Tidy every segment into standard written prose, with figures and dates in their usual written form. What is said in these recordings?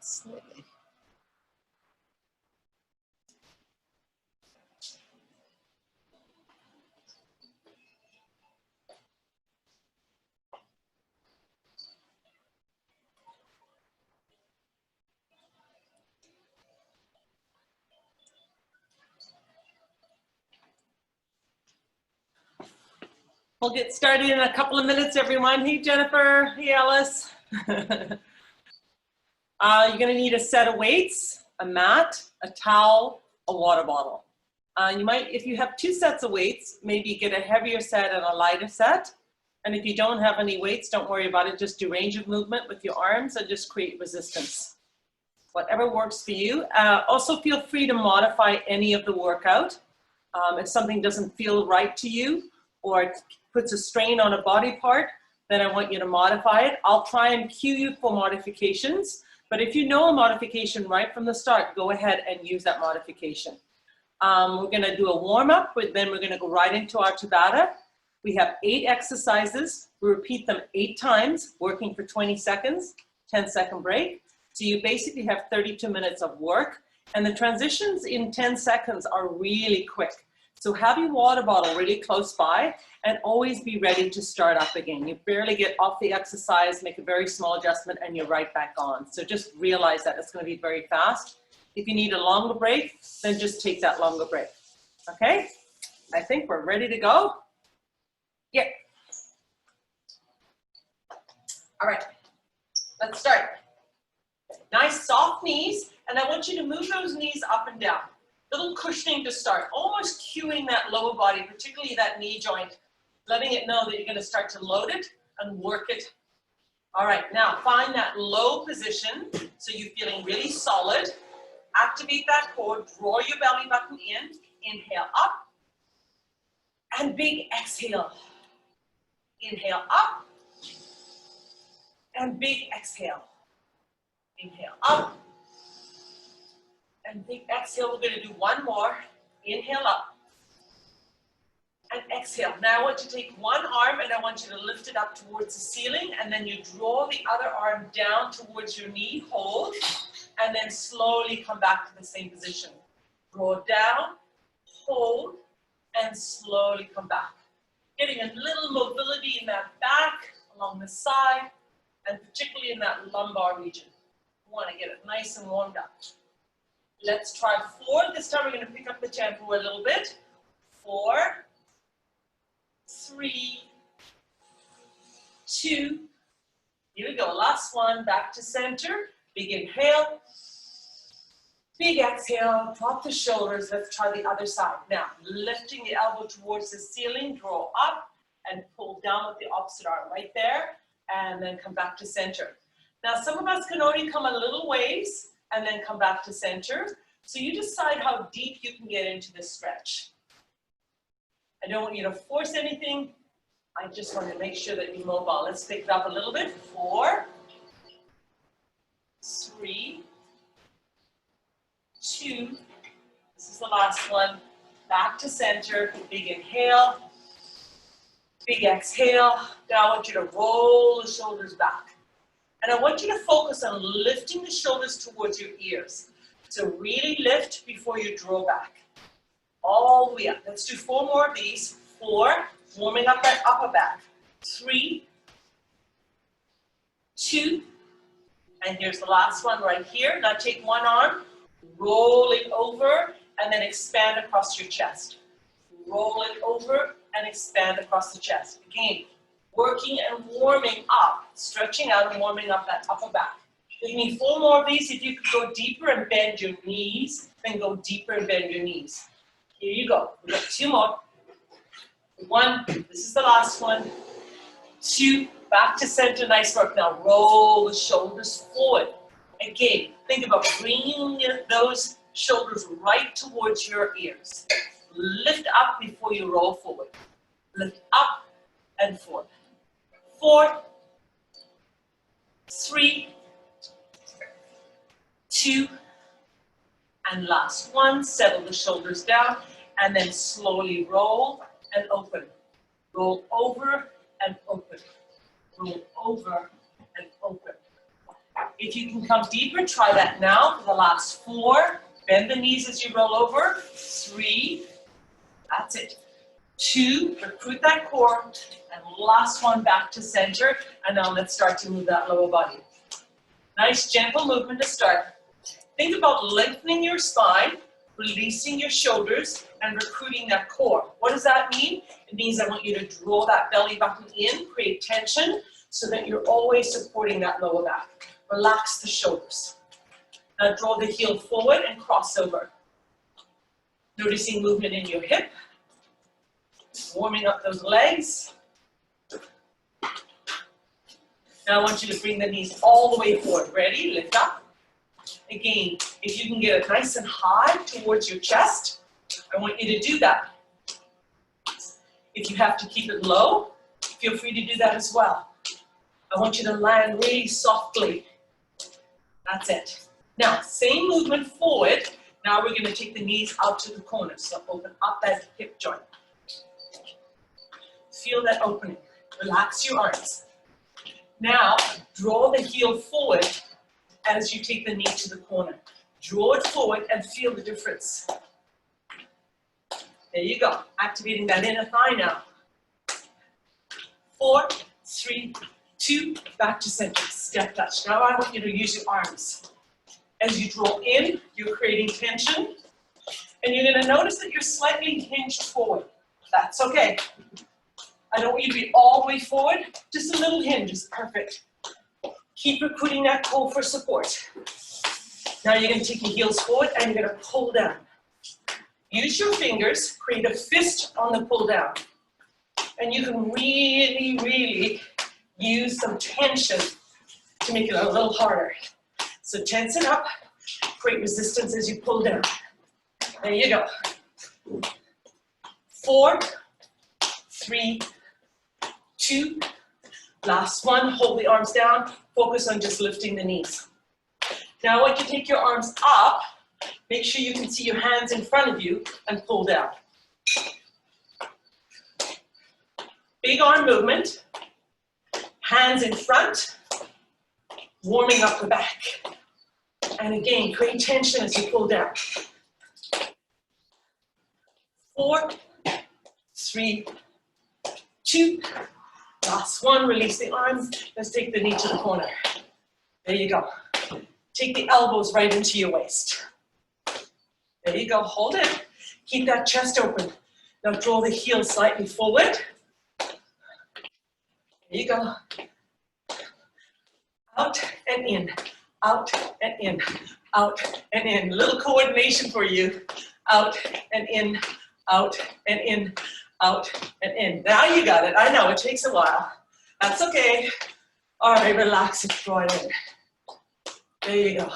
Slightly. We'll get started in a couple of minutes, everyone. Hey, Jennifer. Hey, Alice. You're going to need a set of weights, a mat, a towel, a water bottle. You might, if you have 2 sets of weights, maybe get a heavier set and a lighter set. And if you don't have any weights, don't worry about it. Just do range of movement with your arms and just create resistance. Whatever works for you. Also feel free to modify any of the workout. If something doesn't feel right to you or it puts a strain on a body part, then I want you to modify it. I'll try and cue you for modifications. But if you know a modification right from the start, go ahead and use that modification. We're going to do a warm-up, but then we're going to go right into our Tabata. We have 8 exercises. We repeat them 8 times, working for 20 seconds, 10-second break. So you basically have 32 minutes of work. And the transitions in 10 seconds are really quick. So have your water bottle really close by and always be ready to start up again. You barely get off the exercise, make a very small adjustment, and you're right back on. So just realize that it's going to be very fast. If you need a longer break, then just take that longer break. Okay? I think we're ready to go. Yeah. All right. Let's start. Nice soft knees, and I want you to move those knees up and down. Little cushioning to start, almost cueing that lower body, particularly that knee joint, letting it know that you're going to start to load it and work it. All right, now find that low position so you're feeling really solid. Activate that core, draw your belly button in, inhale up, and big exhale. Inhale up, and big exhale. Inhale up, and big exhale. We're going to do one more. Inhale up, and exhale. Now I want you to take one arm, and I want you to lift it up towards the ceiling, and then you draw the other arm down towards your knee, hold, and then slowly come back to the same position. Draw down, hold, and slowly come back. Getting a little mobility in that back, along the side, and particularly in that lumbar region. You want to get it nice and warmed up. Let's try 4. This time we're going to pick up the tempo a little bit. 4, 3, 2. Here we go. Last one. Back to center. Big inhale. Big exhale. Drop the shoulders. Let's try the other side. Now, lifting the elbow towards the ceiling. Draw up and pull down with the opposite arm. Right there. And then come back to center. Now, some of us can only come a little ways and then come back to center. So you decide how deep you can get into this stretch. I don't want you to force anything. I just want to make sure that you're mobile. Let's pick it up a little bit. 4, 3, 2. This is the last one. Back to center. Big inhale. Big exhale. Now I want you to roll the shoulders back. And I want you to focus on lifting the shoulders towards your ears. So really lift before you draw back. All the way up. Let's do 4 more of these. 4, warming up that upper back. 3, 2, and here's the last one right here. Now take one arm, roll it over, and then expand across your chest. Roll it over and expand across the chest. Again, working and warming up, stretching out and warming up that upper back. You need 4 more of these. If you could go deeper and bend your knees, then go deeper and bend your knees. Here you go. We've got 2 more. 1, this is the last one. 2, back to center, nice work. Now roll the shoulders forward. Again, think about bringing those shoulders right towards your ears. Lift up before you roll forward. Lift up and forward. 4, 3, 2, and last one. Settle the shoulders down and then slowly roll and open. Roll over and open. Roll over and open. If you can come deeper, try that now for the last 4. Bend the knees as you roll over. 3. That's it. 2. Recruit that core. And last one back to center. And now let's start to move that lower body. Nice gentle movement to start. Think about lengthening your spine, releasing your shoulders, and recruiting that core. What does that mean? It means I want you to draw that belly button in, create tension, so that you're always supporting that lower back. Relax the shoulders. Now draw the heel forward and cross over. Noticing movement in your hip. Warming up those legs. Now I want you to bring the knees all the way forward. Ready? Lift up. Again, if you can get it nice and high towards your chest, I want you to do that. If you have to keep it low, feel free to do that as well. I want you to land really softly. That's it. Now, same movement forward. Now we're going to take the knees out to the corner. So open up that hip joint. Feel that opening. Relax your arms. Now, draw the heel forward as you take the knee to the corner. Draw it forward and feel the difference. There you go. Activating that inner thigh now. 4, 3, 2, back to center. Step touch. Now I want you to use your arms. As you draw in, you're creating tension. And you're going to notice that you're slightly hinged forward. That's okay. I don't want you to be all the way forward. Just a little hinge is perfect. Keep recruiting that core for support. Now you're going to take your heels forward and you're going to pull down. Use your fingers, create a fist on the pull down. And you can really, really use some tension to make it a little harder. So tense it up, create resistance as you pull down. There you go. 4, 3, 2, last one, hold the arms down, focus on just lifting the knees. Now I want you to take your arms up, make sure you can see your hands in front of you and pull down. Big arm movement, hands in front, warming up the back. And again, create tension as you pull down. 4, 3, 2, last one, release the arms. Let's take the knee to the corner. There you go. Take the elbows right into your waist. There you go, hold it. Keep that chest open. Now draw the heels slightly forward. There you go. Out and in, out and in, out and in. A little coordination for you. Out and in, out and in, out and in. Now you got it. I know it takes a while. That's okay. All right, relax and draw it in. There you go.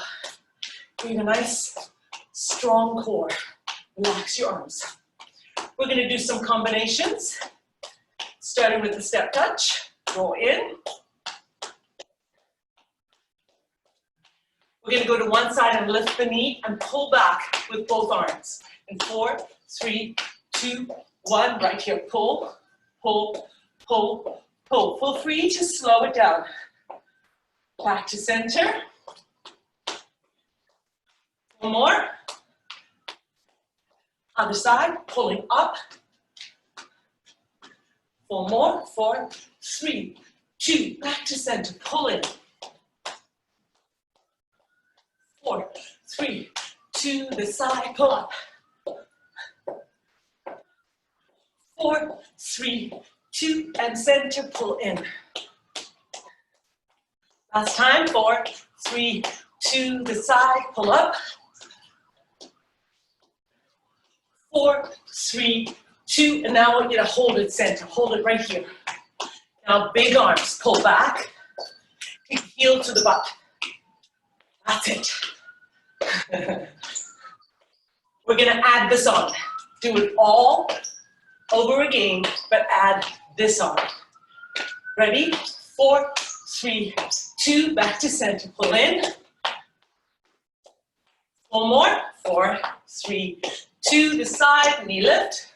Create a nice, strong core. Relax your arms. We're going to do some combinations. Starting with the step touch. Roll in. We're going to go to one side and lift the knee and pull back with both arms. And 4, 3, 2, 1. Right here. Pull, pull, pull, pull. Feel free to slow it down. Back to center. One more. Other side. Pulling up. 4 more. 4, 3, 2. Back to center. Pull in. 4, 3, 2, the side, pull up. 4, 3, 2, and center, pull in. Last time, 4, 3, 2, the side, pull up. 4, 3, 2, and now I want you to hold it center, hold it right here. Now big arms, pull back, take the heel to the butt. That's it. We're going to add this on. Do it all over again, but add this on. Ready? 4, 3, 2, back to center. Pull in. 4 more. 4, 3, 2, the side, knee lift.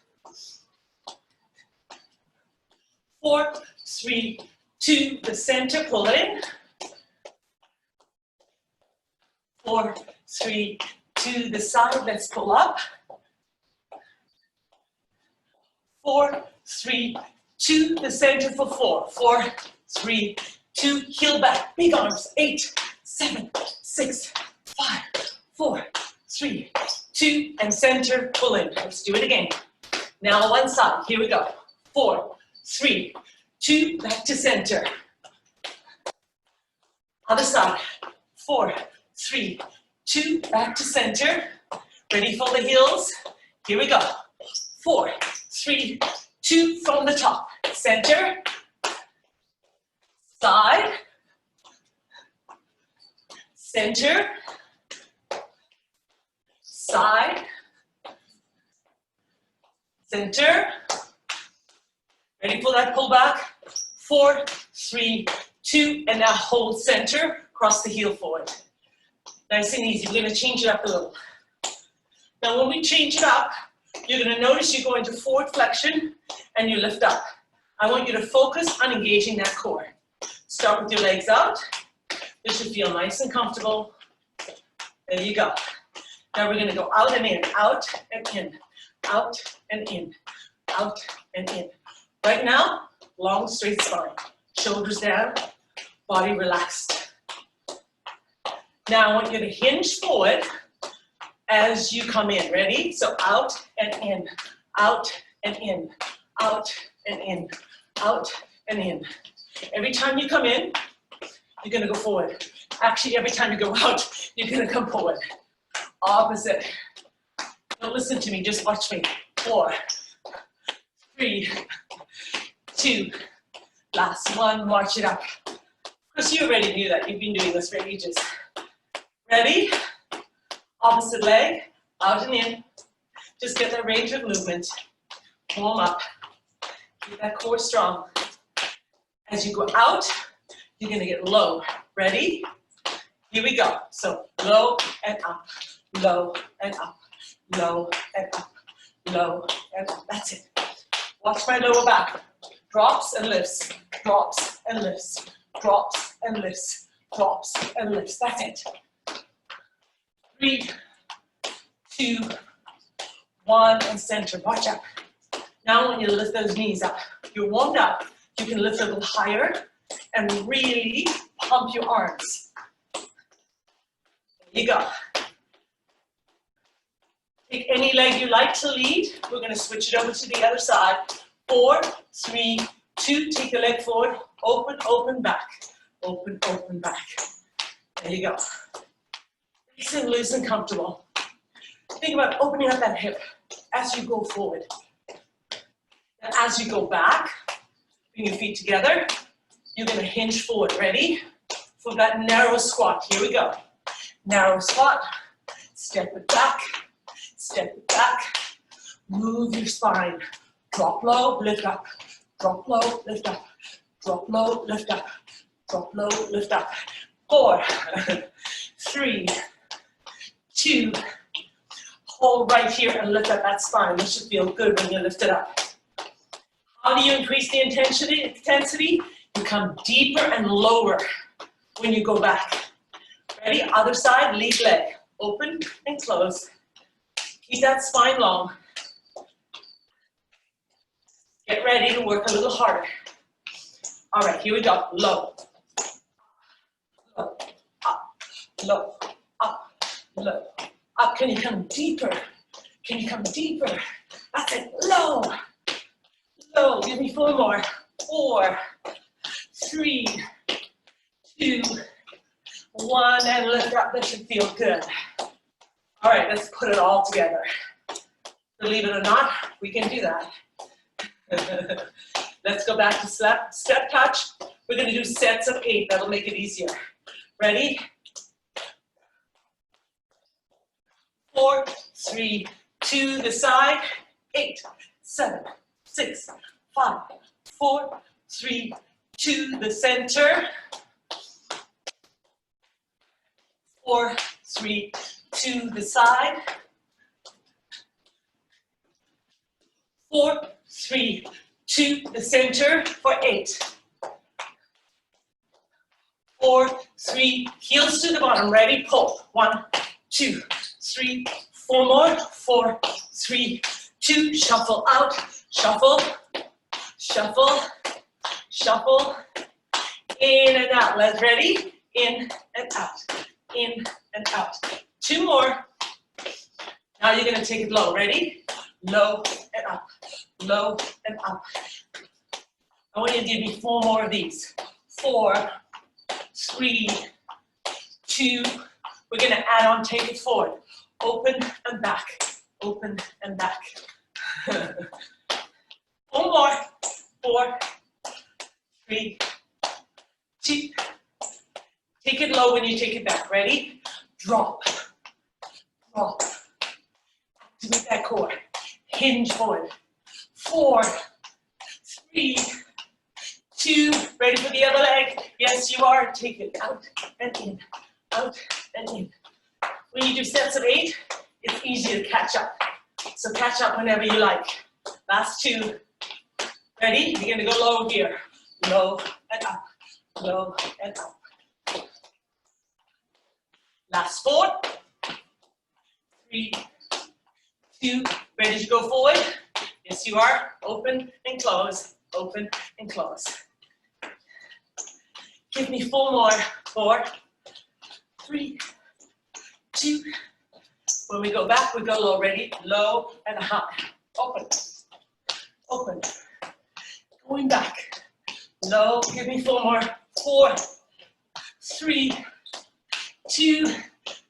4, 3, 2, the center, pull in. 4, 3, to the side. Let's pull up. 4, 3, to the center for 4. 4, 3, 2, heel back, big arms. 8, 7, 6, 5, 4, 3, 2, and center, pull in. Let's do it again. Now one side, here we go. 4, 3, 2, back to center. Other side, 4, 3, 2, back to center. Ready for the heels? Here we go. 4, 3, 2, from the top. Center, side, center, side, center. Ready for that pull back? 4, 3, 2, and now hold center, cross the heel forward. Nice and easy. We're going to change it up a little. Now when we change it up, you're going to notice you go into forward flexion and you lift up. I want you to focus on engaging that core. Start with your legs out. This should feel nice and comfortable. There you go. Now we're going to go out and in, out and in, out and in, out and in. Right now, long straight spine. Shoulders down, body relaxed. Now I want you to hinge forward as you come in. Ready? So out and in, out and in, out and in, out and in. Every time you come in, you're going to go forward. Actually, every time you go out, you're going to come forward. Opposite. Don't listen to me, just watch me. 4, 3, 2, last one, march it up. Because you already knew that, you've been doing this for ages. Ready? Opposite leg, out and in. Just get that range of movement. Warm up. Keep that core strong. As you go out, you're gonna get low. Ready? Here we go. So low and up, low and up, low and up, low and up. That's it. Watch my lower back. Drops and lifts, drops and lifts, drops and lifts, drops and lifts. That's it. 3, 2, 1, and center. Watch out. Now I want you to lift those knees up. You're warmed up. You can lift a little higher and really pump your arms. There you go. Take any leg you like to lead. We're going to switch it over to the other side. 4, 3, 2. Take your leg forward. Open, open, back. Open, open, back. There you go. Nice and loose and comfortable. Think about opening up that hip as you go forward. And as you go back, bring your feet together. You're going to hinge forward. Ready? For that narrow squat. Here we go. Narrow squat. Step it back. Step it back. Move your spine. Drop low, lift up. Drop low, lift up. Drop low, lift up. Drop low, lift up. 4, 3, 2. Hold right here and lift up that spine. This should feel good when you lift it up. How do you increase the intensity? You come deeper and lower when you go back. Ready? Other side, lead leg. Open and close. Keep that spine long. Get ready to work a little harder. All right, here we go. Low. Low. Up. Low. Up. Low. Up. Can you come deeper? Can you come deeper? That's it. Low. Low. Give me 4 more. 4, 3, 2, 1, and lift up. That should feel good. All right, let's put it all together. Believe it or not, we can do that. Let's go back to step touch. We're going to do sets of 8. That'll make it easier. Ready? 4, 3, 2, the side. 8, 7, 6, 5, 4, 3, 2, the center. 4, 3, 2, the side. 4, 3, 2, the center for 8. 4, 3, heels to the bottom, ready, pull. 1, 2, 3, 4 more, 4, 3, 2, shuffle out, shuffle, shuffle, shuffle, in and out. Let's ready, in and out, in and out. 2 more. Now you're gonna take it low, ready? Low and up, low and up. I want you to give me 4 more of these. 4, 3, 2, we're gonna add on, take it forward. Open and back, open and back. 4 more, 4, 3, 2. Take it low when you take it back, ready? Drop, drop. Activate that core, hinge forward. 4, 3, 2, ready for the other leg? Yes, you are. Take it out and in, out and in. When you do sets of 8, it's easy to catch up. So catch up whenever you like. Last 2. Ready? You're gonna go low here. Low and up, low and up. Last 4, 3, 2, ready to go forward? Yes, you are. Open and close, open and close. Give me 4 more. 4, 3, 2. When we go back, we go low. Ready? Low and high. Open, open. Going back. Low. Give me 4 more. 4, 3, 2.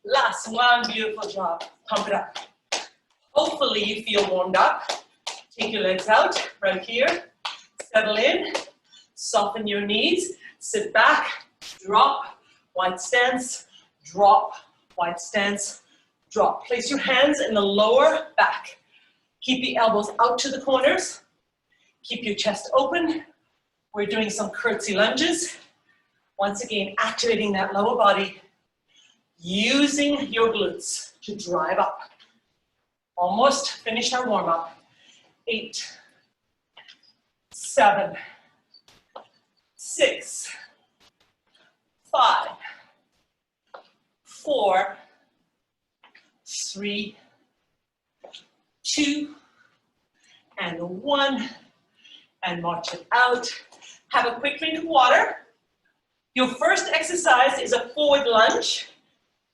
Last one. Beautiful job. Pump it up. Hopefully you feel warmed up. Take your legs out right here. Settle in. Soften your knees. Sit back. Drop. Wide stance. Drop. Wide stance. Drop. Place your hands in the lower back. Keep the elbows out to the corners. Keep your chest open. We're doing some curtsy lunges. Once again, activating that lower body. Using your glutes to drive up. Almost finished our warm-up. 8, 7, 6, 5, 4, 3, 2, and 1. And march it out. Have a quick drink of water. Your first exercise is a forward lunge.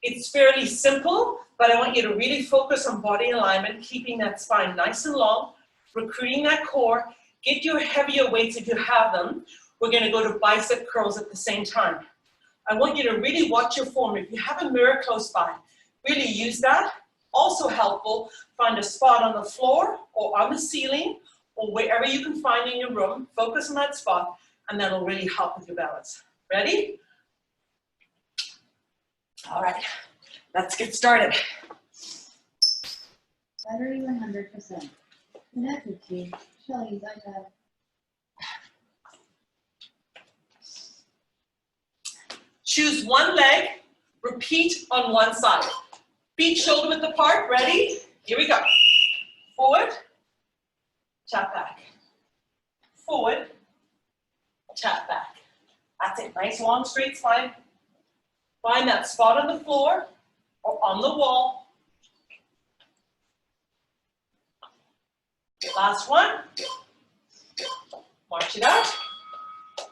It's fairly simple, but I want you to really focus on body alignment, keeping that spine nice and long, recruiting that core. Get your heavier weights if you have them. We're gonna go to bicep curls at the same time. I want you to really watch your form. If you have a mirror close by, really use that. Also helpful, find a spot on the floor or on the ceiling or wherever you can find in your room. Focus on that spot, and that'll really help with your balance. Ready? All right, let's get started. Battery 100%. Connected to Shelley's iPad. Choose one leg, repeat on one side. Feet shoulder width apart, ready? Here we go. Forward, tap back. Forward, tap back. That's it, nice long straight spine. Find that spot on the floor or on the wall. Last one. March it out.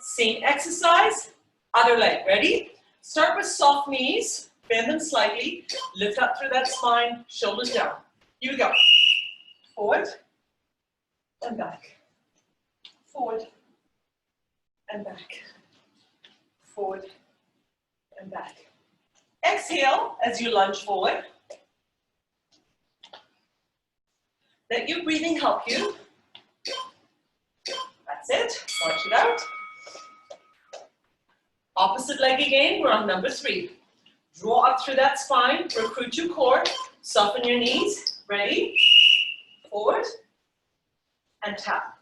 Same exercise, other leg, ready? Start with soft knees, bend them slightly, lift up through that spine, shoulders down. Here we go. Forward and back. Forward and back. Forward and back. Exhale as you lunge forward. Let your breathing help you. That's it. March it out. Opposite leg again. We're on number 3. Draw up through that spine. Recruit your core. Soften your knees. Ready? Forward and tap.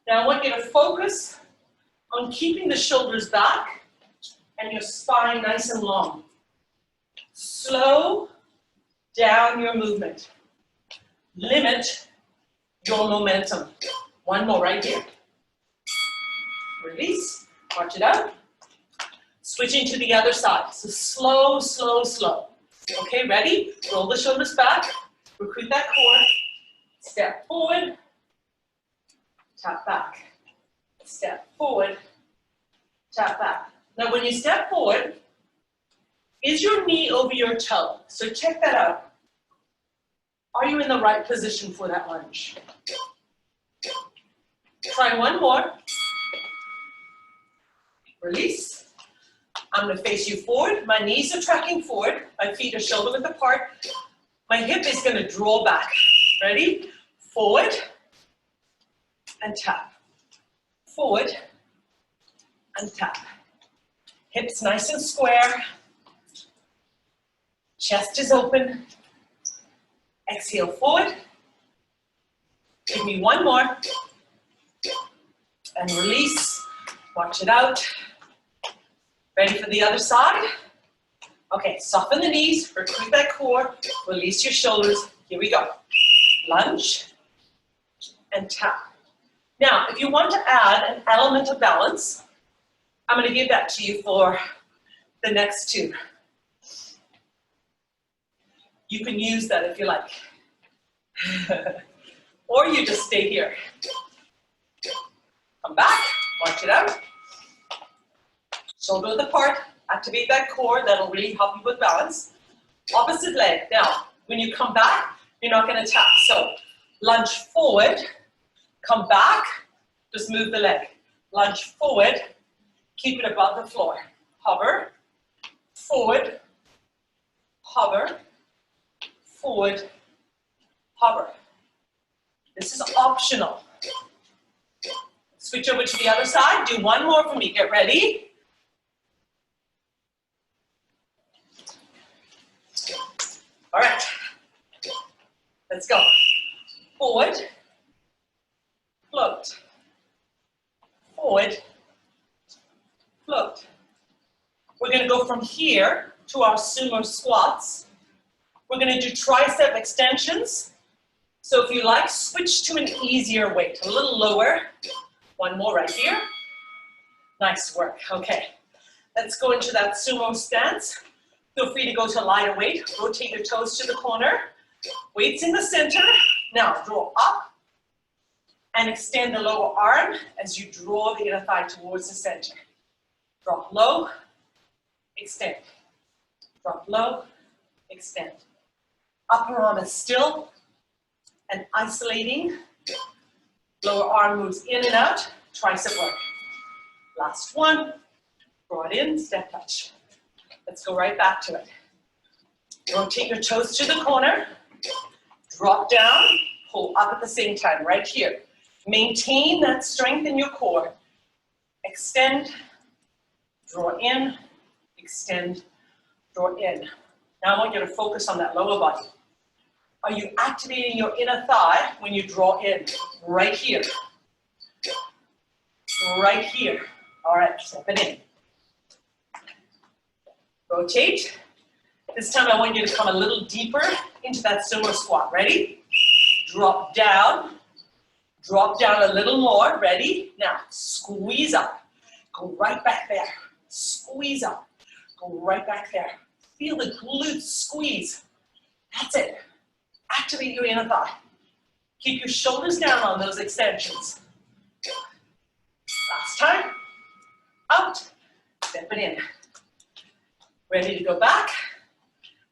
Now I want you to focus on keeping the shoulders back and your spine nice and long. Slow down your movement. Limit your momentum. One more right here. Release. March it out. Switching to the other side. So slow, slow, slow. Okay, ready? Roll the shoulders back. Recruit that core. Step forward. Tap back. Step forward. Tap back. Now when you step forward, is your knee over your toe? So check that out. Are you in the right position for that lunge? Try one more. Release. I'm going to face you forward. My knees are tracking forward. My feet are shoulder width apart. My hip is going to draw back. Ready? Forward and tap. Forward and tap. Hips nice and square. Chest is open. Exhale forward. Give me one more. And release. Watch it out. Ready for the other side? Okay, soften the knees, recruit that core, release your shoulders. Here we go. Lunge and tap. Now, if you want to add an element of balance, I'm going to give that to you for the next two. You can use that if you like. Or you just stay here. Come back, watch it out. Shoulder width apart, activate that core, that'll really help you with balance. Opposite leg. Now, when you come back, you're not going to tap. So, lunge forward, come back, just move the leg. Lunge forward, keep it above the floor. Hover, forward, hover, forward, hover. This is optional. Switch over to the other side. Do one more for me. Get ready. All right. Let's go. Forward, float. Forward, float. We're going to go from here to our sumo squats. We're going to do tricep extensions. So if you like, switch to an easier weight, a little lower. One more right here. Nice work. Okay. Let's go into that sumo stance. Feel free to go to lighter weight. Rotate your toes to the corner. Weights in the center. Now draw up and extend the lower arm as you draw the inner thigh towards the center. Drop low, extend. Drop low, extend. Upper arm is still and isolating. Lower arm moves in and out. Tricep work. Last one. Draw it in, step touch. Let's go right back to it. Rotate your toes to the corner. Drop down, pull up at the same time, right here. Maintain that strength in your core. Extend, draw in, extend, draw in. Now I want you to focus on that lower body. Are you activating your inner thigh when you draw in? Right here. Right here. All right, step it in. Rotate. This time I want you to come a little deeper into that sumo squat. Ready? Drop down a little more. Ready? Now, squeeze up. Go right back there. Squeeze up. Go right back there. Feel the glutes squeeze. That's it. Activate your inner thigh. Keep your shoulders down on those extensions. Last time. Out. Step it in. Ready to go back.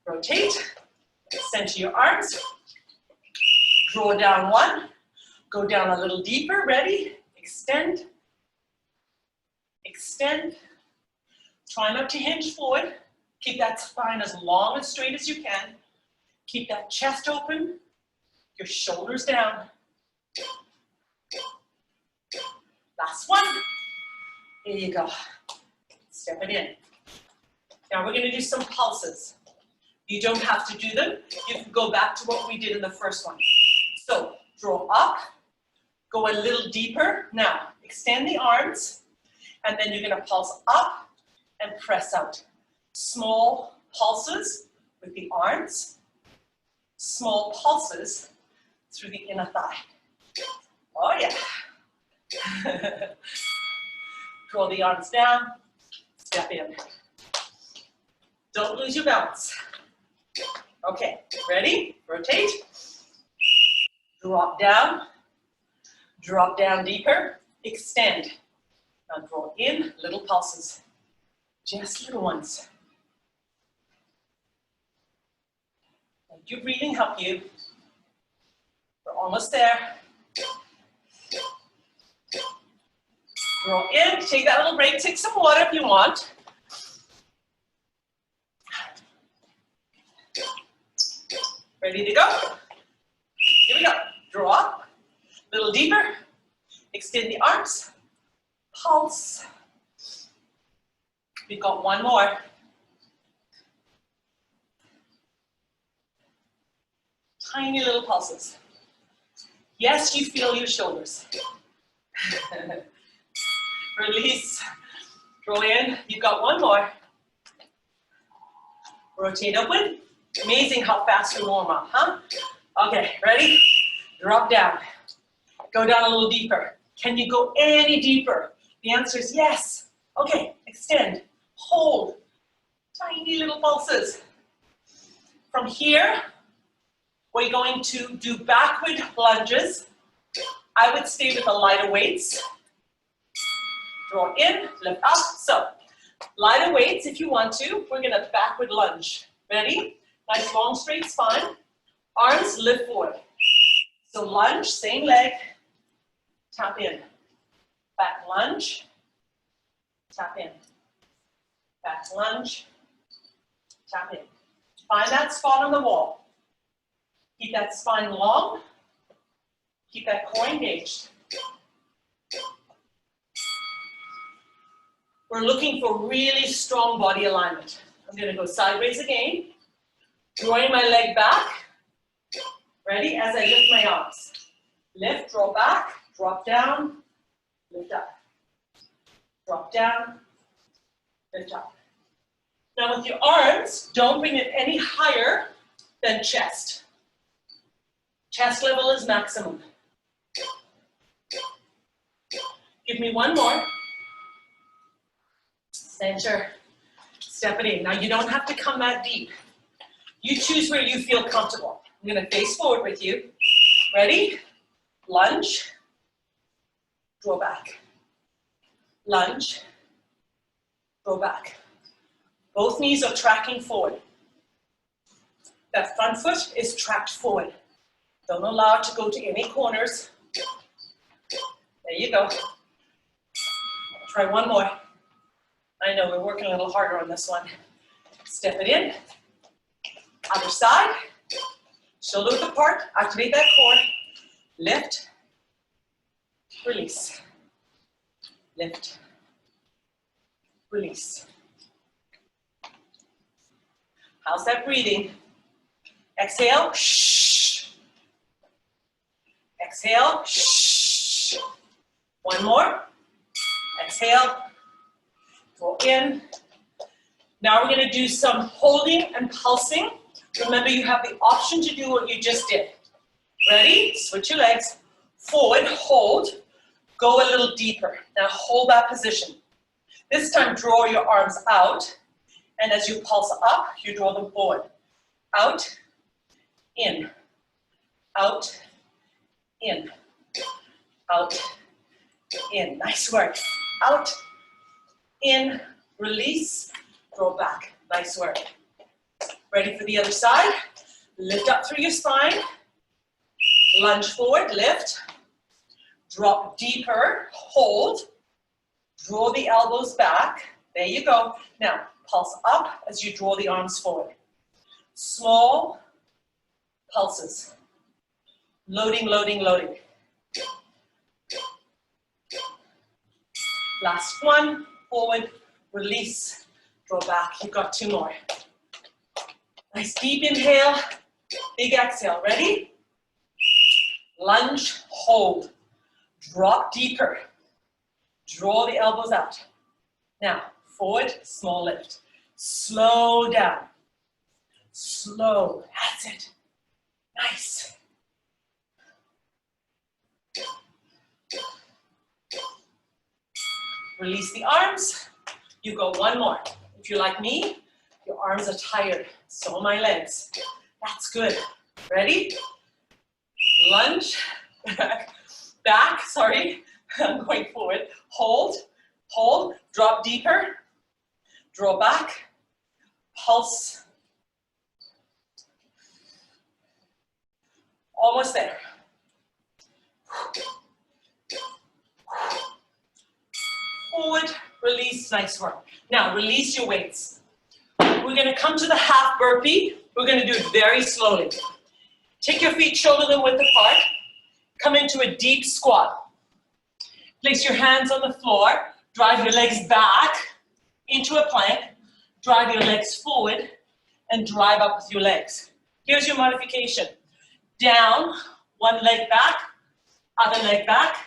Rotate. Center your arms. Draw down one. Go down a little deeper. Ready? Extend. Extend. Try not to hinge forward. Keep that spine as long and straight as you can. Keep that chest open. Your shoulders down. Last one. Here you go. Step it in. Now we're going to do some pulses. You don't have to do them. You can go back to what we did in the first one. So draw up, go a little deeper. Now extend the arms, and then you're going to pulse up and press out. Small pulses with the arms, small pulses through the inner thigh. Oh yeah. Draw the arms down, step in. Don't lose your balance. Okay, ready? Rotate. Drop down deeper, extend. Now draw in, little pulses, just little ones. Let your breathing help you. We're almost there. Draw in, take that little break, take some water if you want. Ready to go? Here we go. Drop, little deeper, extend the arms, pulse. We've got one more. Tiny little pulses. Yes, you feel your shoulders. Release, draw in, you've got one more. Rotate upward. Amazing how fast we warm up, huh? Okay, ready? Drop down. Go down a little deeper. Can you go any deeper? The answer is yes. Okay, extend, hold, tiny little pulses. From here, we're going to do backward lunges. I would stay with the lighter weights. Draw in, lift up. So, lighter weights if you want to. We're gonna backward lunge. Ready? Nice long straight spine. Arms lift forward. So lunge, same leg, tap in. Back lunge, tap in. Back lunge, tap in. Find that spot on the wall. Keep that spine long. Keep that core engaged. We're looking for really strong body alignment. I'm gonna go sideways again. Drawing my leg back. Ready? As I lift my arms. Lift, draw back, drop down, lift up. Drop down, lift up. Now with your arms, don't bring it any higher than chest. Chest level is maximum. Give me one more. Center. Step it in. Now you don't have to come that deep. You choose where you feel comfortable. I'm gonna face forward with you. Ready? Lunge. Draw back. Lunge. Draw back. Both knees are tracking forward. That front foot is tracked forward. Don't allow it to go to any corners. There you go. Try one more. I know we're working a little harder on this one. Step it in. Other side. Shoulder width apart. Activate that core. Lift. Release. Lift. Release. How's that breathing? Exhale. Shh. Exhale. Shh. One more. Exhale. Go in. Now we're going to do some holding and pulsing. Remember, you have the option to do what you just did. Ready? Switch your legs. Forward, hold. Go a little deeper. Now hold that position. This time, draw your arms out. And as you pulse up, you draw them forward. Out, in, out, in, out, in. Nice work. Out, in, release, draw back. Nice work. Ready for the other side? Lift up through your spine. Lunge forward, lift. Drop deeper, hold. Draw the elbows back. There you go. Now, pulse up as you draw the arms forward. Small pulses. Loading, loading, loading. Last one, forward, release, draw back. You've got two more. Nice deep inhale, big exhale. Ready? Lunge, hold. Drop deeper. Draw the elbows out. Now, forward, small lift. Slow down. Slow. That's it. Nice. Release the arms. You go one more. If you're like me, your arms are tired. So are my legs. That's good. Ready? Lunge, back, sorry. I'm going forward. Hold, hold, drop deeper. Draw back, pulse. Almost there. Forward, release, nice work. Now release your weights. We're gonna come to the half burpee. We're gonna do it very slowly. Take your feet shoulder width apart. Come into a deep squat. Place your hands on the floor. Drive your legs back into a plank. Drive your legs forward and drive up with your legs. Here's your modification. Down, one leg back, other leg back,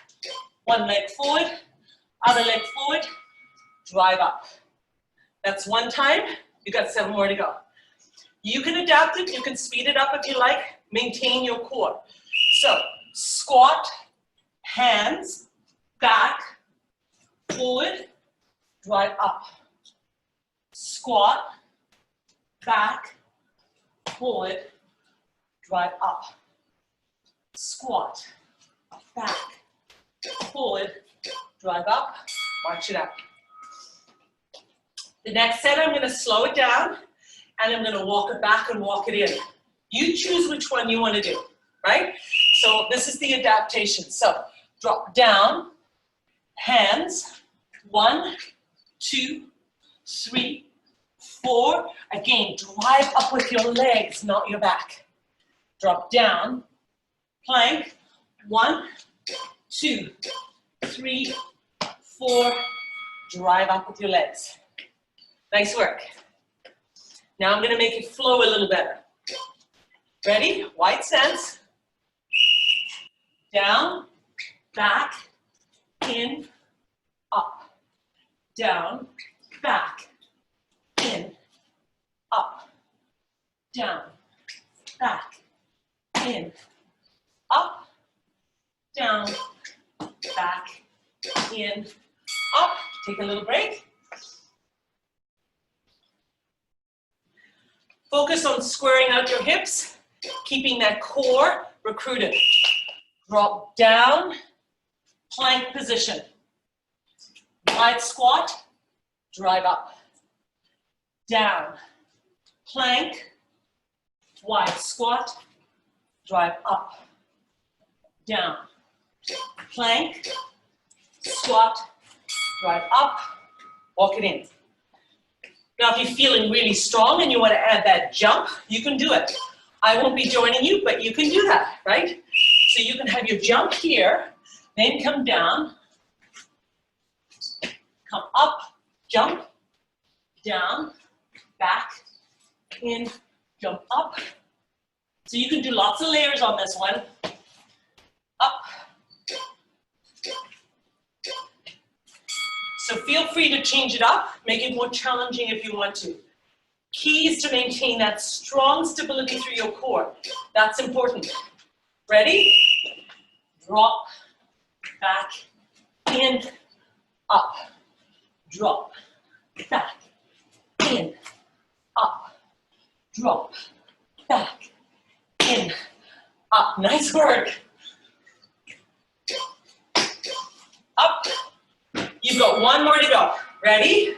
one leg forward, other leg forward, drive up. That's one time. You got 7 more to go. You can adapt it. You can speed it up if you like. Maintain your core. So squat, hands, back, forward, drive up. Squat, back, forward, drive up. Squat, back, forward, drive up, march it out. The next set, I'm going to slow it down, and I'm going to walk it back and walk it in. You choose which one you want to do, right? So this is the adaptation. So drop down, hands, 1, 2, 3, 4. Again, drive up with your legs, not your back. Drop down, plank, 1, 2, 3, 4. Drive up with your legs. Nice work. Now I'm going to make it flow a little better. Ready? Wide stance. Down, back, in, up. Down, back, in, up. Down, back, in, up. Down, back, in, up. Take a little break. Focus on squaring out your hips, keeping that core recruited. Drop down, plank position. Wide squat, drive up. Down, plank, wide squat, drive up. Down, plank, squat, drive up, walk it in. Now, if you're feeling really strong and you want to add that jump, you can do it. I won't be joining you, but you can do that, right? So you can have your jump here, then come down, come up, jump, down, back, in, jump up. So you can do lots of layers on this one. Up. So feel free to change it up, make it more challenging if you want to. Key is to maintain that strong stability through your core. That's important. Ready? Drop, back, in, up. Drop, back, in, up. Drop, back, in, up. Nice work. Up. You've got 1 more to go. Ready?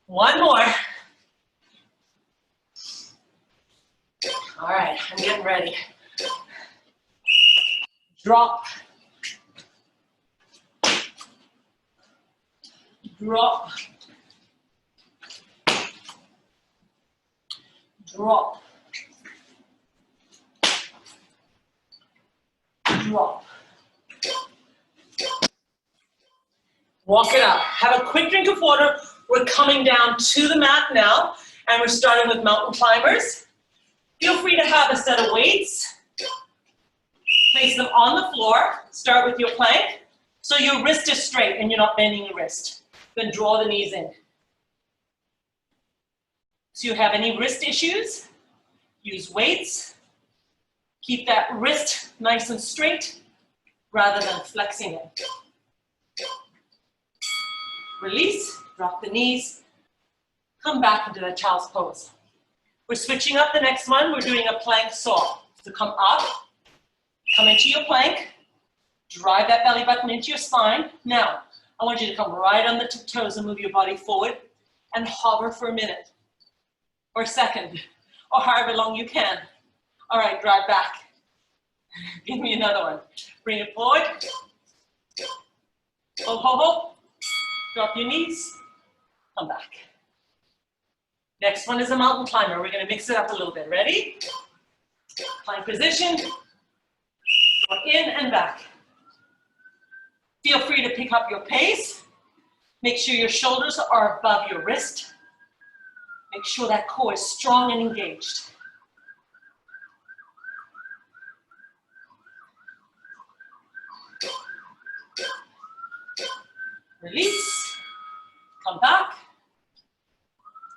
1 more. All right, I'm getting ready. Drop. Drop. Drop. Drop. Walk it up. Have a quick drink of water. We're coming down to the mat now, and we're starting with mountain climbers. Feel free to have a set of weights. Place them on the floor. Start with your plank. So your wrist is straight and you're not bending your wrist. Then draw the knees in. So you have any wrist issues, use weights. Keep that wrist nice and straight rather than flexing it. Release, Drop the knees. Come back into that child's pose. We're switching up the next one. We're doing a plank saw. So come up, come into your plank, drive that belly button into your spine. Now, I want you to come right on the tiptoes and move your body forward and hover for a minute or a second or however long you can. All right, drive back. Give me another one. Bring it forward. Ho, ho, ho. Drop your knees. Come back. Next one is a mountain climber. We're going to mix it up a little bit. Ready? Plank position. Go in and back. Feel free to pick up your pace. Make sure your shoulders are above your wrist. Make sure that core is strong and engaged. Release. Come back.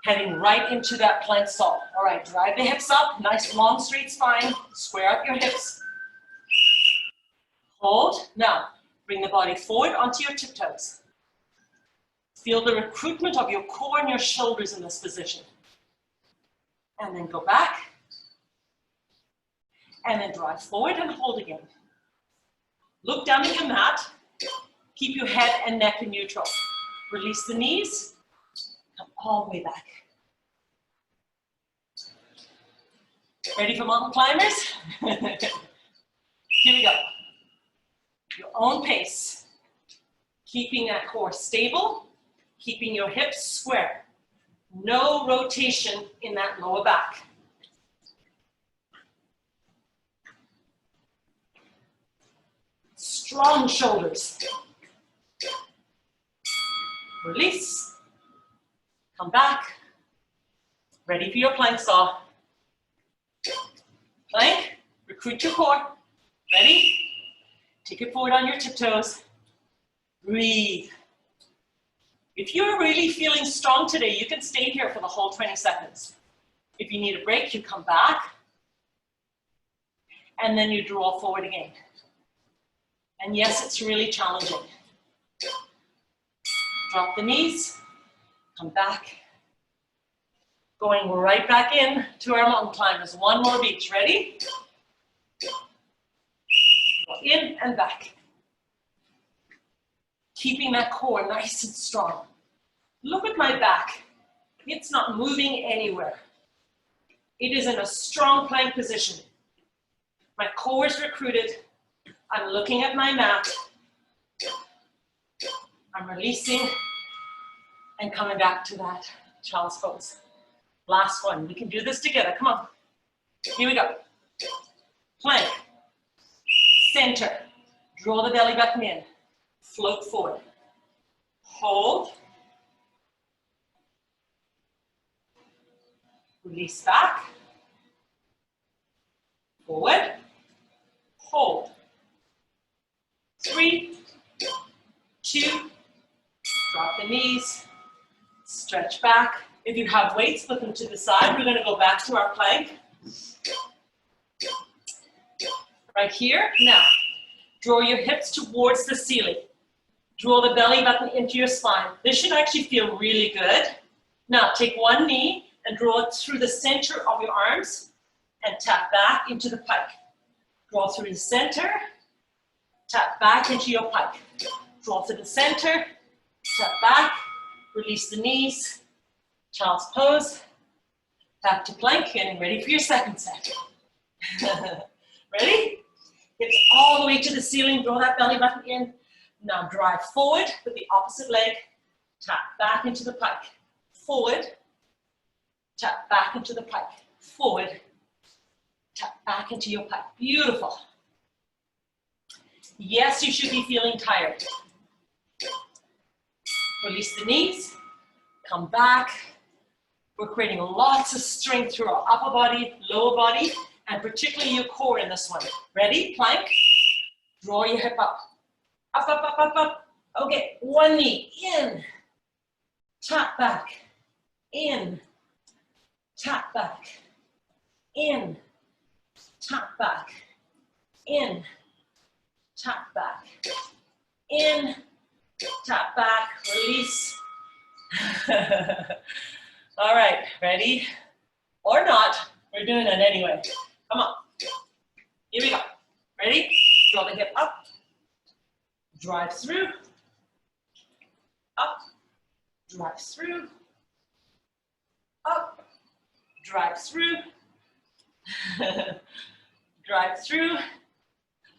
Heading right into that plank saw. All right, drive the hips up. Nice long straight spine. Square up your hips. Hold. Now, bring the body forward onto your tiptoes. Feel the recruitment of your core and your shoulders in this position. And then go back. And then drive forward and hold again. Look down at your mat. Keep your head and neck in neutral. Release the knees. Come all the way back. Ready for mountain climbers? Here we go. Your own pace. Keeping that core stable. Keeping your hips square. No rotation in that lower back. Strong shoulders. Release. Come back. Ready for your plank saw. Plank. Recruit your core. Ready? Take it forward on your tiptoes. Breathe. If you're really feeling strong today, you can stay here for the whole 20 seconds. If you need a break, you come back. And then you draw forward again. And yes, it's really challenging. Drop the knees, come back. Going right back in to our mountain climbers. One more beat, ready? Go in and back. Keeping that core nice and strong. Look at my back. It's not moving anywhere. It is in a strong plank position. My core is recruited. I'm looking at my mat. I'm releasing and coming back to that child's pose. Last one. We can do this together. Come on. Here we go. Plank. Center. Draw the belly button in. Float forward. Hold. Release back. Forward. Hold. 3, 2, drop the knees, stretch back. If you have weights, put them to the side. We're going to go back to our plank. Right here. Now, draw your hips towards the ceiling. Draw the belly button into your spine. This should actually feel really good. Now, take one knee and draw it through the center of your arms and tap back into the pike. Draw through the center. Tap back into your pike. Draw to the center. Tap back. Release the knees. Child's pose. Back to plank. Getting ready for your second set. Ready? Hips all the way to the ceiling. Draw that belly button in. Now drive forward with the opposite leg. Tap back into the pike. Forward. Tap back into the pike. Forward. Tap back into your pike. Beautiful. Yes, you should be feeling tired. Release the knees, come back. We're creating lots of strength through our upper body, lower body, and particularly your core in this one. Ready? Plank. Draw your hip up. Up, up, up, up, up. Okay, one knee, in. Tap back, in. Tap back, in. Tap back, in. Tap back, in, tap back, release, All right, ready? Or not, we're doing it anyway. Come on. Here we go. Ready? Draw the hip up. Drive through. Up. Drive through. Up. Drive through. Drive through.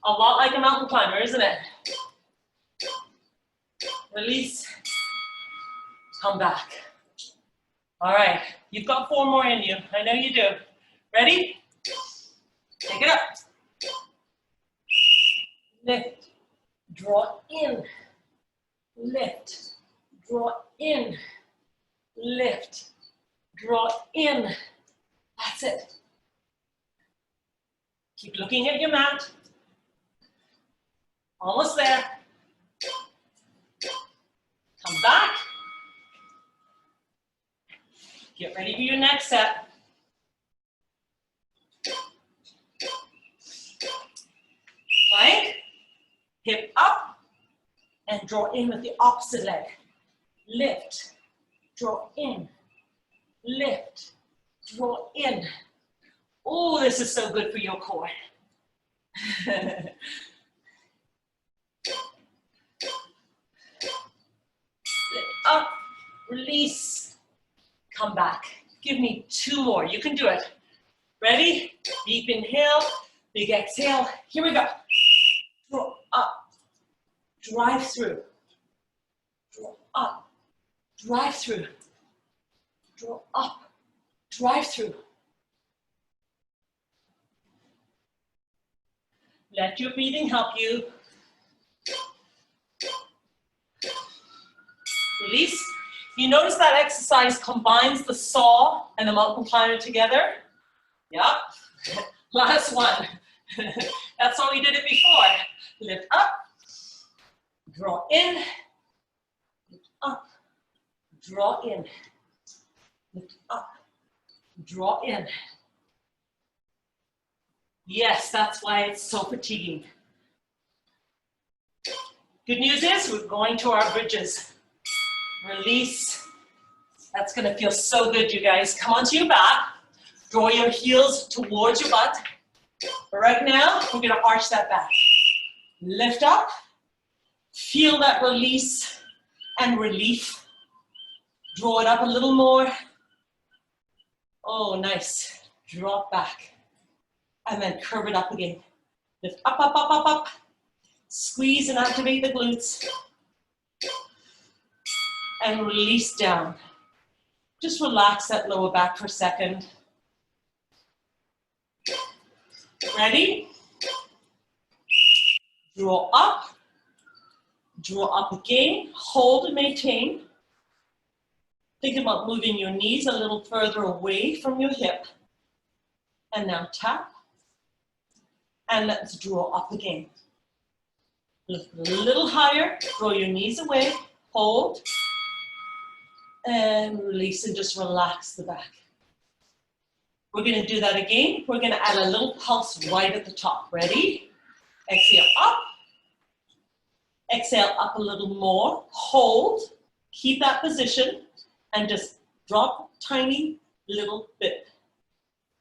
A lot like a mountain climber, isn't it? Release. Come back. All right, you've got 4 more in you. I know you do. Ready? Take it up. Lift. Draw in. Lift. Draw in. Lift. Draw in. That's it. Keep looking at your mat. Almost there. Come back. Get ready for your next set. Plank. Hip up. And draw in with the opposite leg. Lift. Draw in. Lift. Draw in. Oh, this is so good for your core. Lift up, release, come back. Give me 2 more. You can do it. Ready? Deep inhale, big exhale. Here we go. Draw up, drive through. Draw up, drive through. Draw up, drive through. Let your breathing help you. Release. You notice that exercise combines the saw and the mountain climber together? Yep. Last one. That's how we did it before. Lift up, draw in, lift up, draw in, lift up, draw in. Yes, that's why it's so fatiguing. Good news is we're going to our bridges. Release. That's gonna feel so good, you guys. Come onto your back. Draw your heels towards your butt. But right now, we're gonna arch that back. Lift up. Feel that release and relief. Draw it up a little more. Oh, nice. Drop back. And then curve it up again. Lift up, up, up, up, up. Squeeze and activate the glutes. And release down. Just relax that lower back for a second. Ready? Draw up. Draw up again. Hold and maintain. Think about moving your knees a little further away from your hip. And now tap. And let's draw up again. Lift a little higher. Draw your knees away. Hold. And release and just relax the back. We're going to do that again. We're going to add a little pulse right at the top. Ready? Exhale up. Exhale up a little more. Hold. Keep that position. And just drop tiny little bit.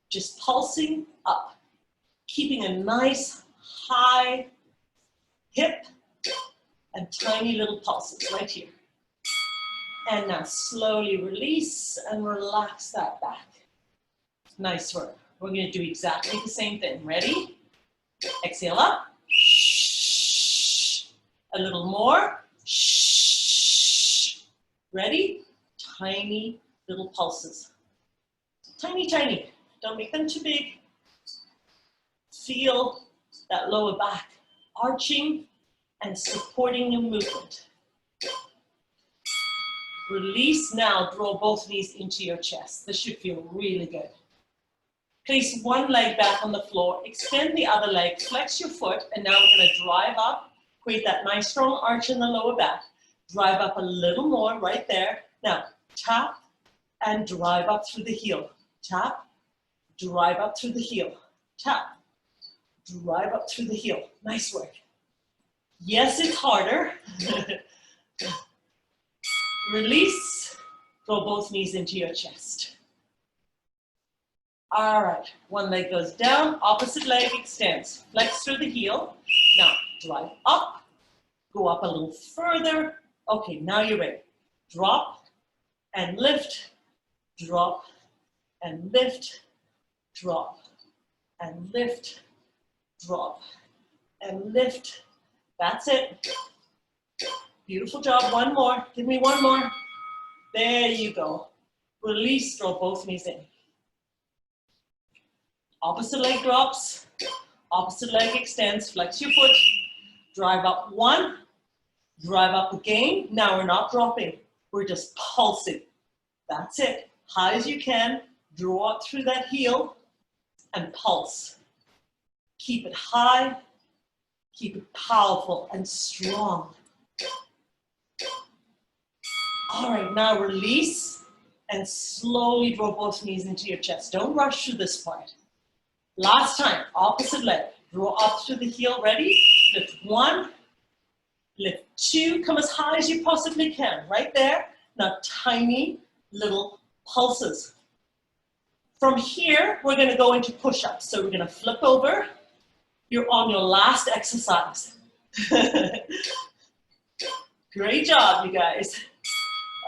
Just pulsing up. Keeping a nice high hip and tiny little pulses right here. And now slowly release and relax that back. Nice work. We're going to do exactly the same thing. Ready? Exhale up. A little more. Ready? Tiny little pulses. Tiny, tiny. Don't make them too big. Feel that lower back arching and supporting your movement. Release now, draw both knees into your chest. This should feel really good. Place one leg back on the floor, extend the other leg, flex your foot, and now we're gonna drive up, create that nice strong arch in the lower back. Drive up a little more right there. Now, tap and drive up through the heel. Tap, drive up through the heel. Tap, drive up through the heel. Nice work. Yes, it's harder. Release Throw both knees into your chest. All right, one leg goes down, opposite leg extends. Flex through the heel. Now, drive up, go up a little further. Okay, now you're ready. Drop and lift, drop and lift, drop and lift, drop and lift. That's it. Beautiful job. One more. Give me one more. There you go. Release, throw both knees in. Opposite leg drops, opposite leg extends, flex your foot, drive up one, drive up again. Now we're not dropping, we're just pulsing. That's it, high as you can, draw up through that heel and pulse. Keep it high, keep it powerful and strong. All right, now release and slowly draw both knees into your chest. Don't rush through this part. Last time, opposite leg. Draw up through the heel, ready? Lift one, lift two, come as high as you possibly can, right there. Now tiny little pulses. From here, we're gonna go into push-ups. So we're gonna flip over. You're on your last exercise. Great job, you guys.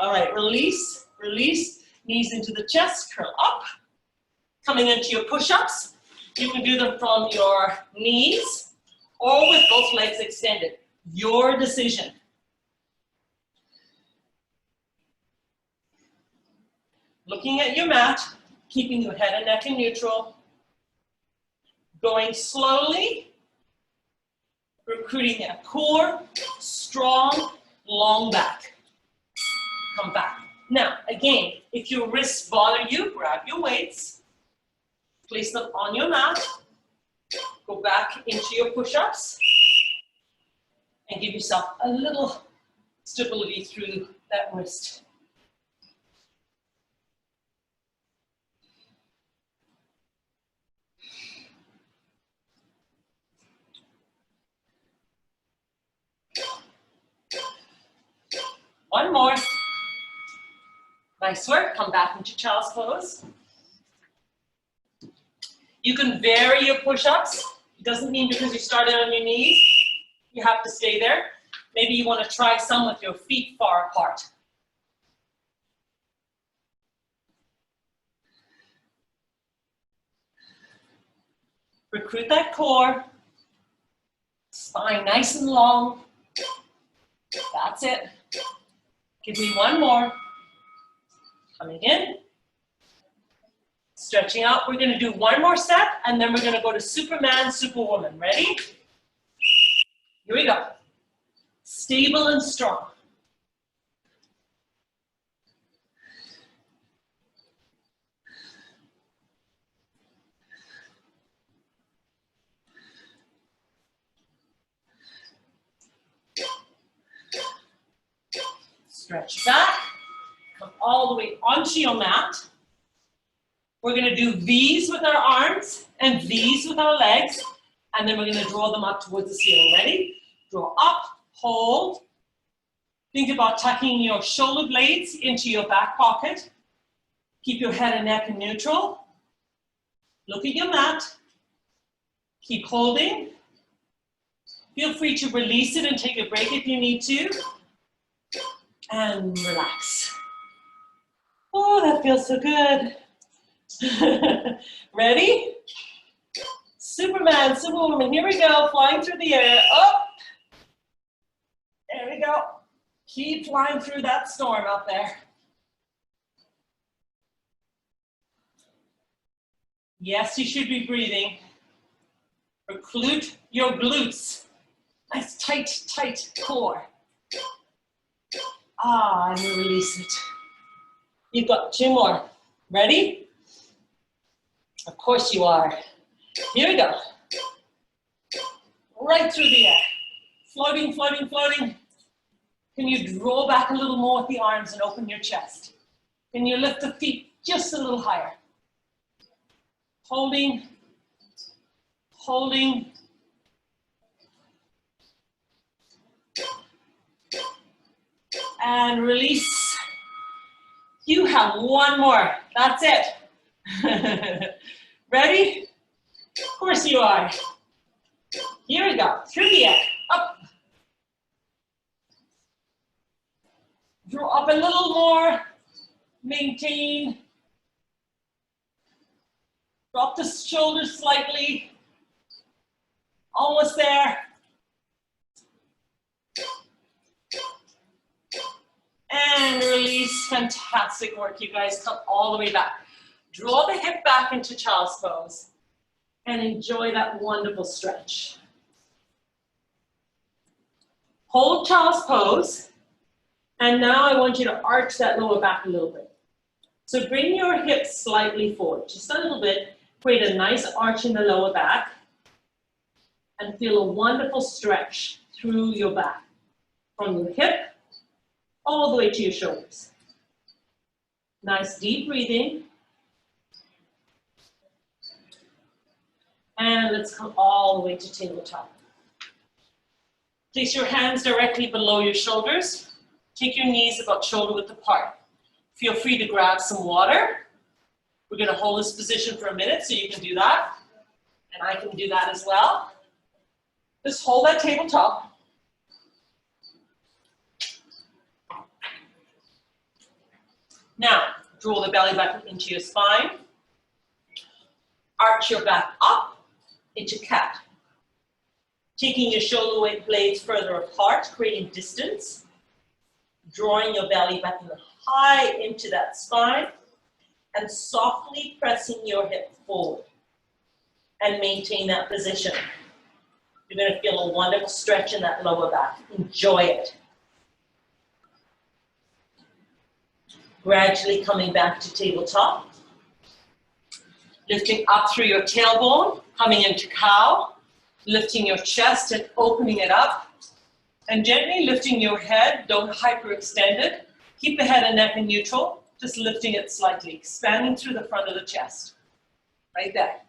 All right, release, release, knees into the chest, curl up. Coming into your push-ups. You can do them from your knees or with both legs extended. Your decision. Looking at your mat, keeping your head and neck in neutral. Going slowly, recruiting a core, strong, long back. Come back. Now, again, if your wrists bother you, grab your weights. Place them on your mat, go back into your push-ups, and give yourself a little stability through that wrist. One more. Nice work. Come back into child's pose. You can vary your push-ups. It doesn't mean because you started on your knees, you have to stay there. Maybe you want to try some with your feet far apart. Recruit that core. Spine nice and long. That's it. Give me one more. Coming in. Stretching out, we're gonna do one more set and then we're gonna go to Superman, Superwoman. Ready? Here we go. Stable and strong. Stretch back, come all the way onto your mat. We're gonna do V's with our arms and V's with our legs, and then we're gonna draw them up towards the ceiling. Ready? Draw up, hold. Think about tucking your shoulder blades into your back pocket. Keep your head and neck in neutral. Look at your mat. Keep holding. Feel free to release it and take a break if you need to. And relax. Oh, that feels so good. Ready? Superman, Superwoman, here we go, flying through the air, up. There we go. Keep flying through that storm out there. Yes, you should be breathing. Recruit your glutes. Nice tight, tight core. Ah, and release it. You've got two more. Ready? Of course you are. Here we go. Right through the air. Floating, floating, floating. Can you draw back a little more with the arms and open your chest? Can you lift the feet just a little higher? Holding, holding. And release. You have one more. That's it. Ready? Of course you are. Here we go. Through the air. Up. Draw up a little more. Maintain. Drop the shoulders slightly. Almost there. And release. Fantastic work, you guys. Come all the way back. Draw the hip back into child's pose. And enjoy that wonderful stretch. Hold child's pose. And now I want you to arch that lower back a little bit. So bring your hips slightly forward, just a little bit. Create a nice arch in the lower back. And feel a wonderful stretch through your back. From your hip all the way to your shoulders. Nice deep breathing. And let's come all the way to tabletop. Place your hands directly below your shoulders. Take your knees about shoulder width apart. Feel free to grab some water. We're going to hold this position for a minute, so you can do that. And I can do that as well. Just hold that tabletop. Now, draw the belly button into your spine. Arch your back up into cat. Taking your shoulder blades further apart, creating distance. Drawing your belly button high into that spine. And softly pressing your hip forward. And maintain that position. You're going to feel a wonderful stretch in that lower back. Enjoy it. Gradually coming back to tabletop. Lifting up through your tailbone, coming into cow. Lifting your chest and opening it up. And gently lifting your head, don't hyperextend it. Keep the head and neck in neutral, just lifting it slightly, expanding through the front of the chest. Right there.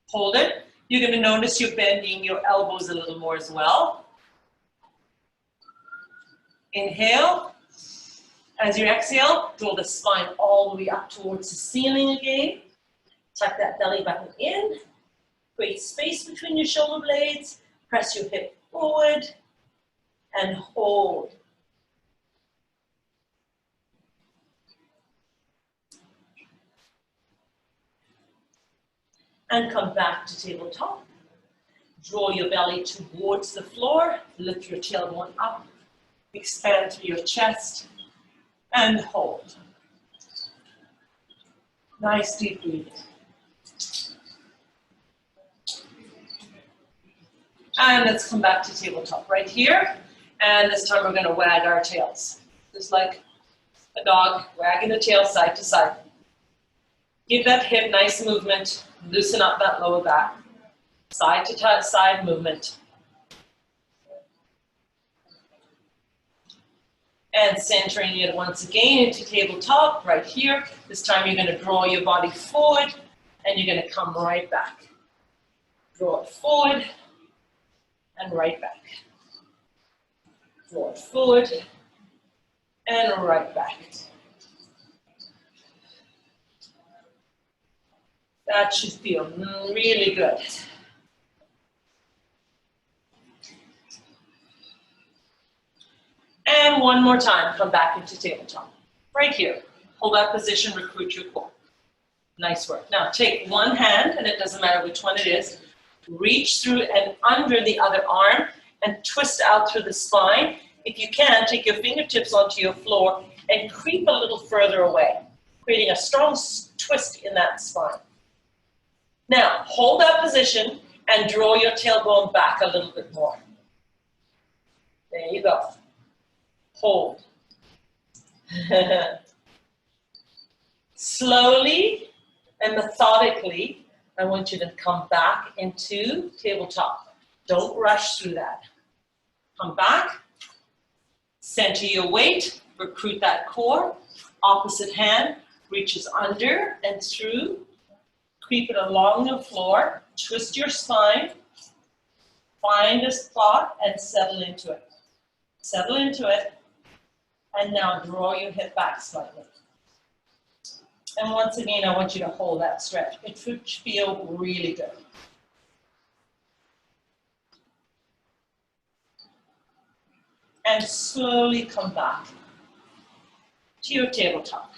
Hold it. You're going to notice you're bending your elbows a little more as well. Inhale. As you exhale, draw the spine all the way up towards the ceiling again. Tuck that belly button in. Create space between your shoulder blades. Press your hip forward. And hold. And come back to tabletop. Draw your belly towards the floor. Lift your tailbone up. Expand through your chest. And hold. Nice deep breathing. And let's come back to tabletop right here. And this time we're going to wag our tails. Just like a dog wagging the tail side to side. Give that hip nice movement. Loosen up that lower back. Side to side movement. And centering it once again into tabletop right here. This time you're going to draw your body forward and you're going to come right back. Draw it forward and right back. Draw it forward and right back. That should feel really good. And one more time, come back into tabletop. Right here. Hold that position, recruit your core. Nice work. Now take one hand, and it doesn't matter which one it is, reach through and under the other arm and twist out through the spine. If you can, take your fingertips onto your floor and creep a little further away, creating a strong twist in that spine. Now, hold that position and draw your tailbone back a little bit more. There you go. Hold. Slowly and methodically, I want you to come back into tabletop. Don't rush through that. Come back, center your weight, recruit that core. Opposite hand reaches under and through. Creep it along the floor, twist your spine, find a spot and settle into it. Settle into it, and now draw your hip back slightly. And once again, I want you to hold that stretch. It should feel really good. And slowly come back to your tabletop.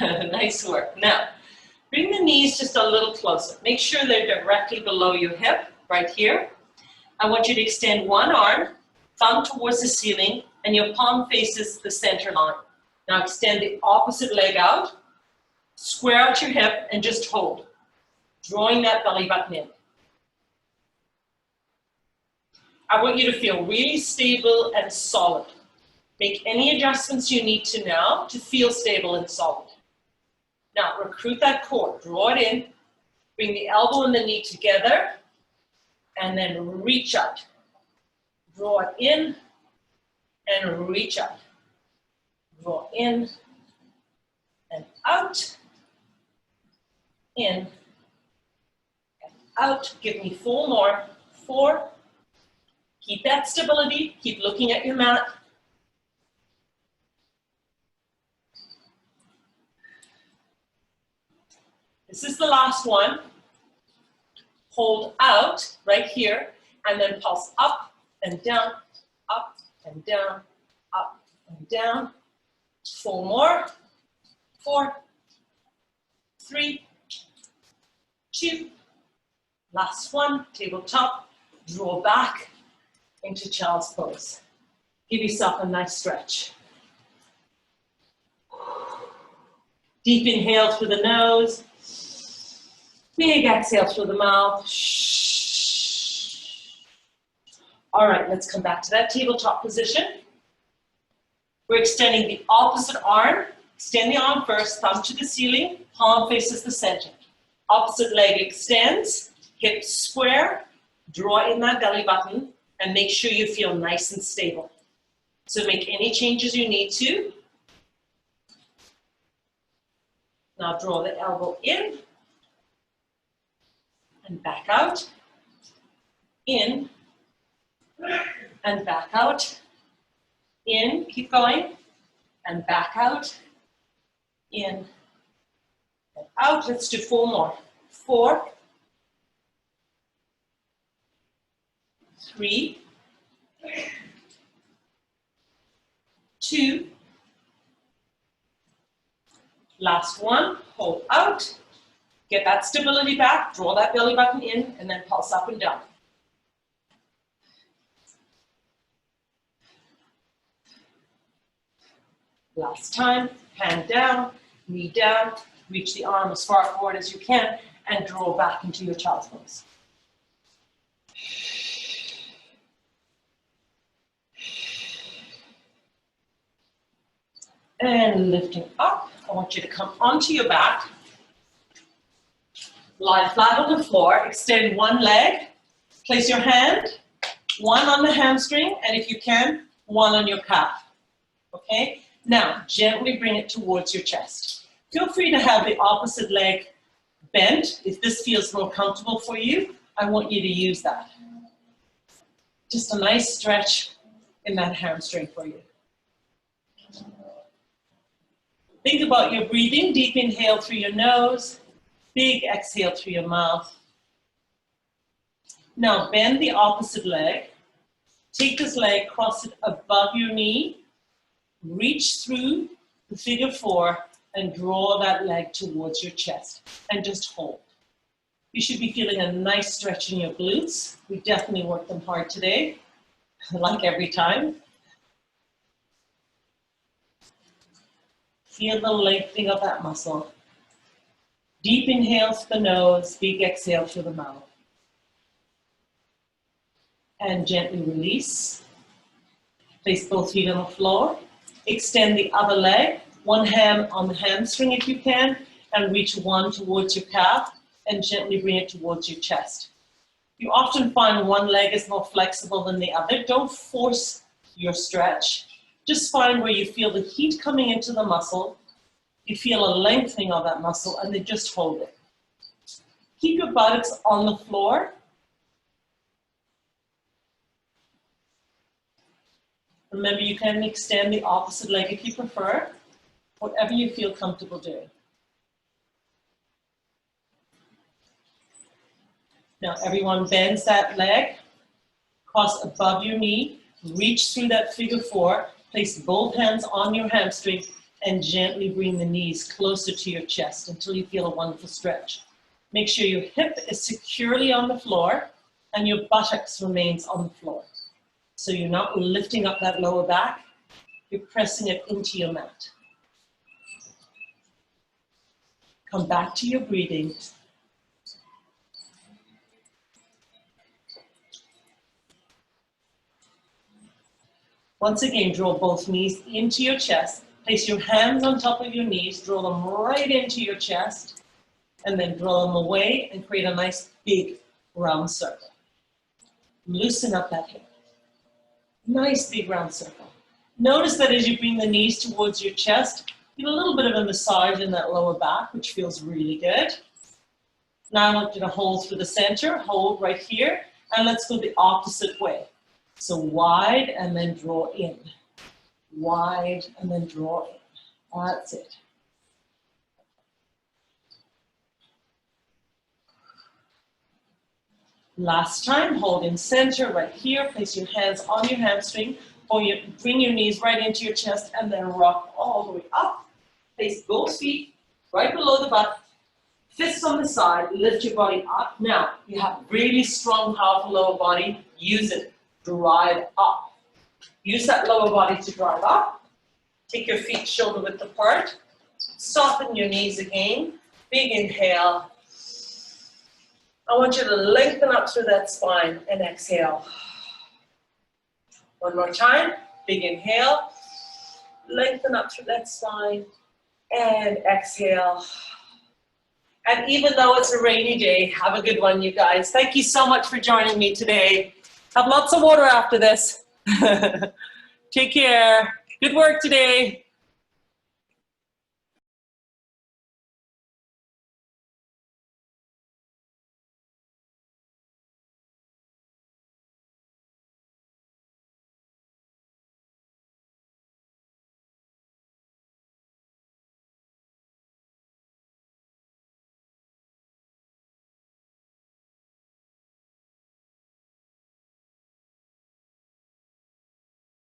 Nice work. Now, bring the knees just a little closer. Make sure they're directly below your hip, right here. I want you to extend one arm, thumb towards the ceiling, and your palm faces the center line. Now extend the opposite leg out, square out your hip, and just hold, drawing that belly button in. I want you to feel really stable and solid. Make any adjustments you need to now to feel stable and solid. Now recruit that core, draw it in, bring the elbow and the knee together, and then reach out. Draw it in and reach out. Draw in and out, in and out. Give me 4 more. 4. Keep that stability. Keep looking at your mat. This is the last one. Hold out right here and then pulse up and down, up and down, up and down. 4 more. 4, 3, 2. Last one, tabletop. Draw back into child's pose. Give yourself a nice stretch. Deep inhale through the nose. Big exhale through the mouth. All right, let's come back to that tabletop position. We're extending the opposite arm. Extend the arm first, thumb to the ceiling, palm faces the center. Opposite leg extends, hips square, draw in that belly button, and make sure you feel nice and stable. So make any changes you need to. Now draw the elbow in and back out, in and back out, in, keep going, and back out, in and out. Let's do 4 more. 4, 3, 2, last one, hold out, get that stability back, draw that belly button in, and then pulse up and down. Last time, hand down, knee down, reach the arm as far forward as you can, and draw back into your child's pose. And lifting up, I want you to come onto your back, lie flat on the floor, extend one leg, place your hand, one on the hamstring, and if you can, one on your calf, okay? Now, gently bring it towards your chest. Feel free to have the opposite leg bent. If this feels more comfortable for you, I want you to use that. Just a nice stretch in that hamstring for you. Think about your breathing. Deep inhale through your nose, big exhale through your mouth. Now bend the opposite leg. Take this leg, cross it above your knee, reach through the figure 4 and draw that leg towards your chest and just hold. You should be feeling a nice stretch in your glutes. We definitely worked them hard today, like every time. Feel the lengthening of that muscle. Deep inhale through the nose, big exhale through the mouth. And gently release. Place both feet on the floor. Extend the other leg, one hand on the hamstring if you can, and reach one towards your calf, and gently bring it towards your chest. You often find one leg is more flexible than the other. Don't force your stretch. Just find where you feel the heat coming into the muscle, you feel a lengthening of that muscle, and then just hold it. Keep your buttocks on the floor. Remember, you can extend the opposite leg if you prefer, whatever you feel comfortable doing. Now everyone bends that leg, cross above your knee, reach through that figure four, place both hands on your hamstring, and gently bring the knees closer to your chest until you feel a wonderful stretch. Make sure your hip is securely on the floor and your buttocks remains on the floor. So you're not lifting up that lower back, you're pressing it into your mat. Come back to your breathing. Once again, draw both knees into your chest. Place your hands on top of your knees, draw them right into your chest, and then draw them away and create a nice big round circle. Loosen up that hip. Nice big round circle. Notice that as you bring the knees towards your chest, you get a little bit of a massage in that lower back, which feels really good. Now I want you to hold through the center, hold right here, and let's go the opposite way. So wide and then draw in. Wide and then draw in. That's it. Last time, hold in center right here. Place your hands on your hamstring. Bring your knees right into your chest and then rock all the way up. Place both feet right below the butt. Fists on the side. Lift your body up. Now, you have really strong, powerful lower body. Use it. Drive up. Use that lower body to drive up. Take your feet shoulder width apart. Soften your knees again. Big inhale. I want you to lengthen up through that spine and exhale. One more time. Big inhale. Lengthen up through that spine and exhale. And even though it's a rainy day, have a good one, you guys. Thank you so much for joining me today. Have lots of water after this. Take care. Good work today.